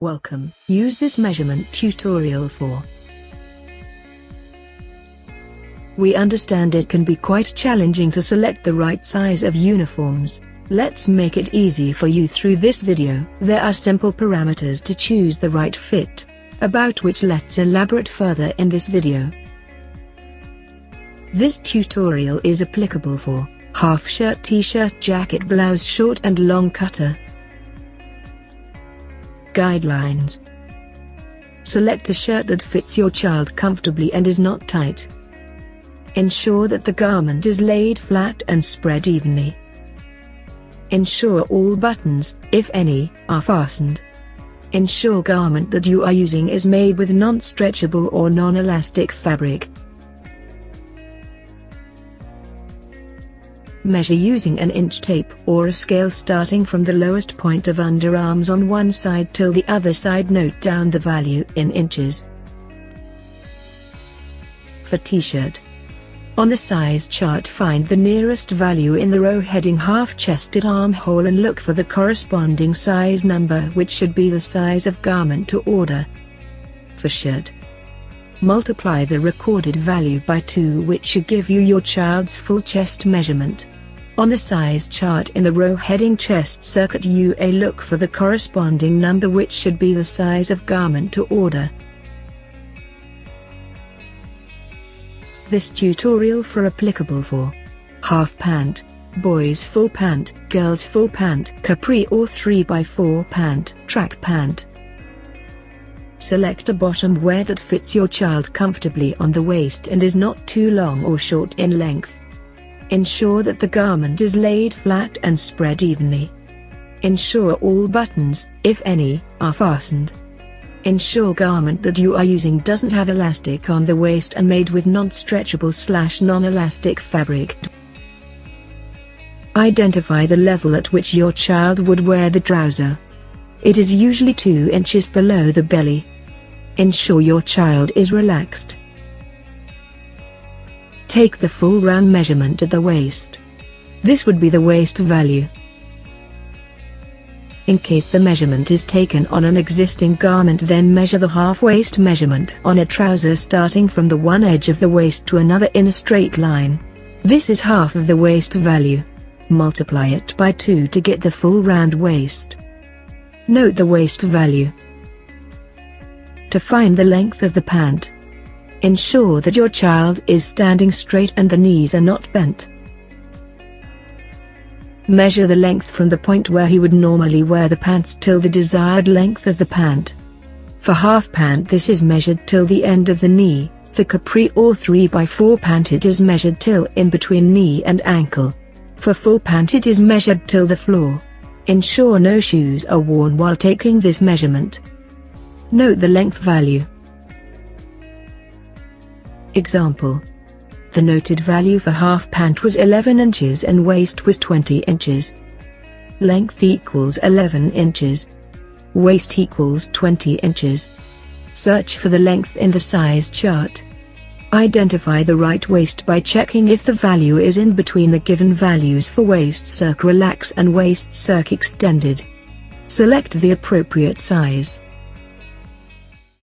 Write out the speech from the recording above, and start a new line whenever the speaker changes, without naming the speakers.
Welcome. Use this measurement tutorial for. We understand it can be quite challenging to select the right size of uniforms. Let's make it easy for you through this video. There are simple parameters to choose the right fit, about which let's elaborate further in this video. This tutorial is applicable for half shirt, t-shirt, jacket, blouse, short and long cutter. Guidelines. Select a shirt that fits your child comfortably and is not tight. Ensure that the garment is laid flat and spread evenly. Ensure all buttons, if any, are fastened. Ensure garment that you are using is made with non-stretchable or non-elastic fabric. Measure using an inch tape or a scale starting from the lowest point of underarms on one side till the other side. Note down the value in inches. For t-shirt. On the size chart, find the nearest value in the row heading half-chested armhole and look for the corresponding size number, which should be the size of garment to order. For shirt. Multiply the recorded value by 2, which should give you your child's full chest measurement. On the size chart in the row heading chest circuit UA, look for the corresponding number, which should be the size of garment to order. This tutorial for applicable for half pant, boys full pant, girls full pant, capri or 3x4 pant, track pant. Select a bottom wear that fits your child comfortably on the waist and is not too long or short in length. Ensure that the garment is laid flat and spread evenly. Ensure all buttons, if any, are fastened. Ensure garment that you are using doesn't have elastic on the waist and made with non-stretchable / non-elastic fabric. Identify the level at which your child would wear the trouser. It is usually 2 inches below the belly. Ensure your child is relaxed. Take the full round measurement at the waist. This would be the waist value. In case the measurement is taken on an existing garment, then measure the half waist measurement on a trouser starting from the one edge of the waist to another in a straight line. This is half of the waist value. Multiply it by 2 to get the full round waist. Note the waist value. To find the length of the pant, ensure that your child is standing straight and the knees are not bent. Measure the length from the point where he would normally wear the pants till the desired length of the pant. For half pant, this is measured till the end of the knee. For capri or 3x4 pant, it is measured till in between knee and ankle. For full pant, it is measured till the floor. Ensure no shoes are worn while taking this measurement. Note the length value. Example. The noted value for half pant was 11 inches and waist was 20 inches. Length equals 11 inches. Waist equals 20 inches. Search for the length in the size chart. Identify the right waist by checking if the value is in between the given values for waist circ relax and waist circ extended. Select the appropriate size.